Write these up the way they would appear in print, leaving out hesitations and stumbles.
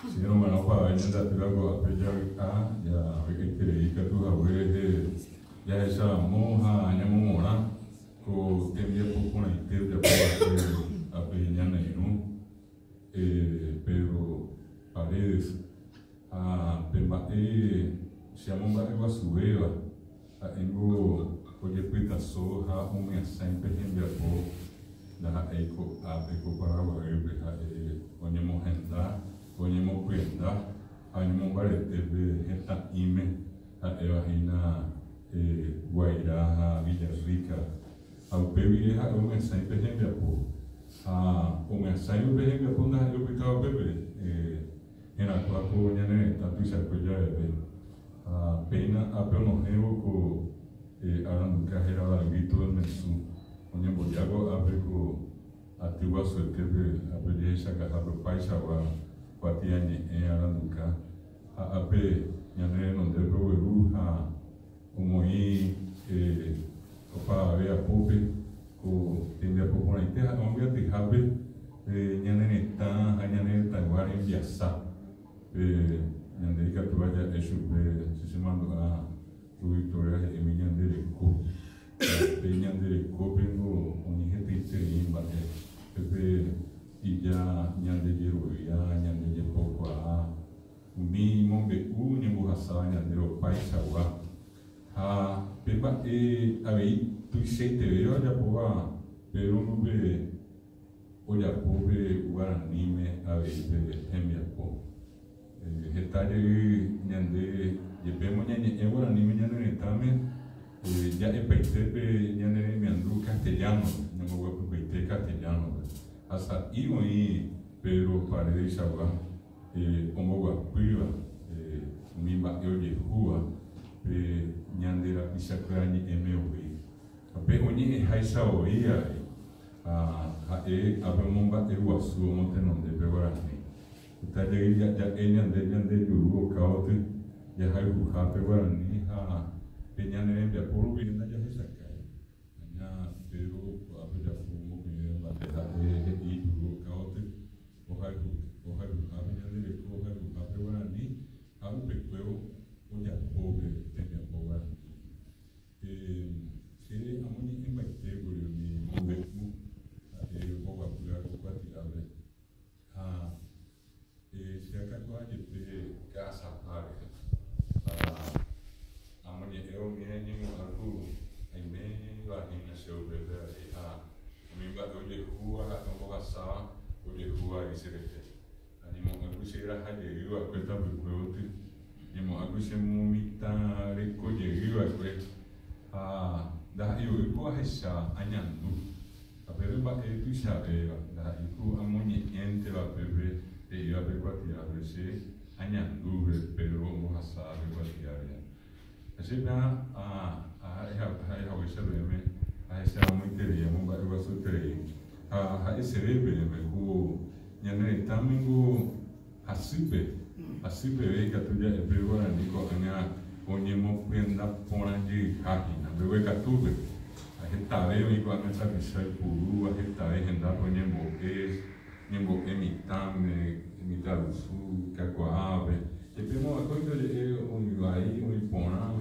si no me lo paga, ya te lo hago a pelear, ya que creí que tú abueles, ya esa monja, ya mora, con que me poco una idea de a pelear, ¿no? Pero paredes, pero se llama un barrio a su vela, tengo oye pita soja, un ensayo en Japón. Na eco para o onde morrenda, onde morrenda, aí não vai ter reta ime, a reina Guairá, Vila Rica, ao bebê o mensagem perrembe a pô, o mensagem perrembe a pô na eu ficava bebê, na tua pô onde né tanto isso é já é pena a pelo rio com a carreira lá grito do mensu onde Bojago abrigo atiwa suetebe abedesha kahabo paisa wa watiani aranduka ape nyane no debo weru umoi opa vea pope ko tende popona ite ongia te habe nyane ta nyane ta wari biasa nyane ka tuaja eshupe sisimando Victoria Emilian de Co Peña de Copengo, unigente y Pepe y ya ñande ya ñande poco mi mombe buhasa ñande o paisa wa pepa abei tu se te veo ya poa pero no ve o ya pobe guaranime abei be emia po hetaje ñande llevemos ñande guaranime ñande tame ya el peitepe ya no me andó castellano, no me voy a peite castellano, hasta y pero para esa va, como va priva, mi va yo de Cuba, ñandera pisa crani MOI, pero ni es haisa oía, abemomba guasu monte no de peguarani, está ya ñande yuru caote, ya hay buja peguarani peñane de apolo que na ya se cae na pero abre da fumo que va de y duro caote ojalá peñane de coja abre guarani abre pecueo o ya pobre tenía pobre se amoni en baite guri mi mombe o va curar o va tirarle se acabó de casa pare eu me animo a me la nasceu bebê me bateu de rua não vou passar o de rua e se repete animo a puxeira a de rio a coisa do outro animo a puxeira mumita recolher a coisa da eu vou achar anhando a bebê bateu tu sabe da eu a moni entre a bebê e eu a bebê quatro se anhando pero vou passar a quatro Así na a wisha beme a esa muito teria mo ba eu sou teria a esse beme ku nyane tamingo asibe ve que tu já é pegou ali com a onde mo penda ponande aqui na bebe que tu a gente ve com a essa wisha puru a gente ve renda onde mo mi talusu que coave e primo a coisa de vai pona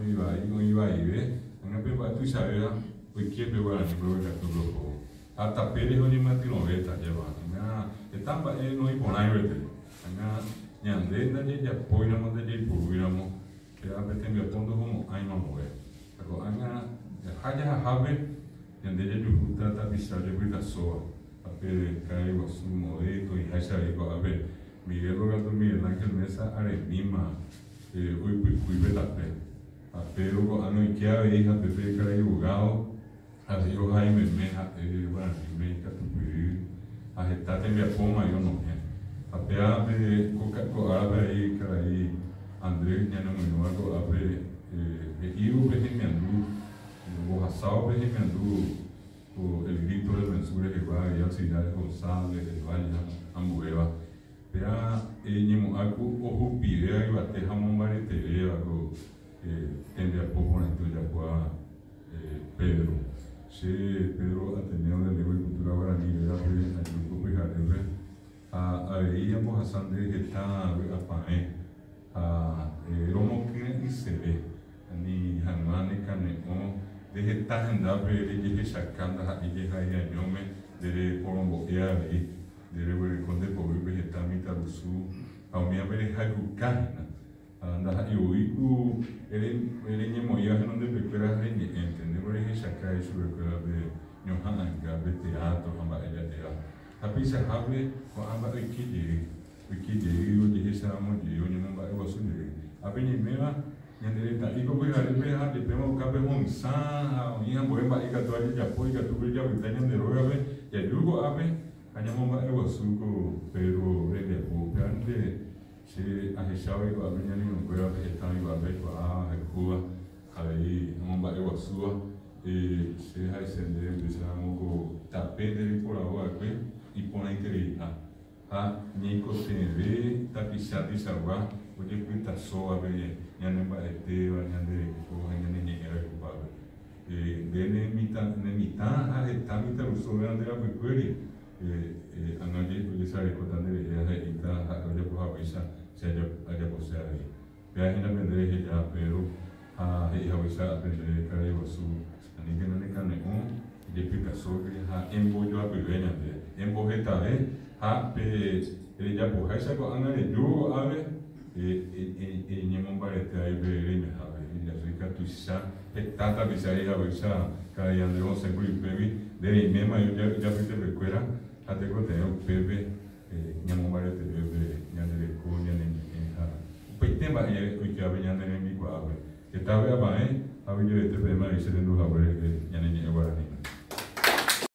vai ver não é tu sabe o que é agora no programa do grupo a tapere onde mati 90 já vai etapa não pona eu te nyande na de apoio na manda de programa que a tem me pondo como ai não morre agora haja have nyande de justa tá bisa de vida só a pele cai o sumo e haja igual a ver Miguel Rogato Miguel Ángel Mesa Aremima hoy pues tape pero ano ikia hija Pepe Caray Bugao así yo Jaime Meja bueno me catupi a jetate me apoma yo no a pea me coca árabe ahí Caray Andrés ya no me no algo abre iu beje me andu o hasao beje me andu o el grito del mensure que va y auxiliares González el Valle Ambueva Pea nyemo aku ohupire ai bate hamomare tele ako tende a poco na tuya kwa Pedro se Pedro Ateneo de Lengua y Cultura Guaraní era a grupo Pijareve a íamos a Sande que está a tahenda bere je sakanda ha ije ha ya nyome dere porombo eare dere bere konde po bere tamita rusu au mia bere ha kukana anda ha iku ele nyemo ya no de bekwera ha ni entende bere he sakai su bekwera be nyohana ga be teatro hamba ela ela tapi sahabe ko amba ikide yo je sama je yo nyemo ba e wasu de abenye mera nyandere ta iko bwe ale be ha de pemo ka be hon sa ha nya bo ba ika to ali japo ika to be japo tanya de roga be ya dugo abe anya mo ba e wasu ko pero re de bo pande se a heshawe ko abenya ni ko ya be tani ba be ko a ha ko ali mo ba e wasu e se ha sende be sa mo ko tapende por agora que e pona interita ha ni ko teve tapisati salva porque cuenta só a ver nyane ba ete wa nyane ko nyane ni era ko ba dene mita ha tamita uso ande la kweli angaje ko sare ko tande ya ita ha ko ko ha bisa se aja ko sare ya hina pendere he ya pero ha he ha bisa pendere kare wasu ani gena ne kane on de pika so ha embo jo a pevenya de embo heta ha pe ele ya bo ha sa ko angane jo ave e nyamamba rete ai bere me ha ya Afrika tu sa tata bisa ya bisa kaya yande on sempre pevi de mema yo ya pite bekwera ate ko te o pebe nyamamba rete bebe nyande ko nyane ha pe temba ye ko ya be nyande ne mi kwa ave que tabe abae ave yo te be ma ise de no ha bere nyane ni e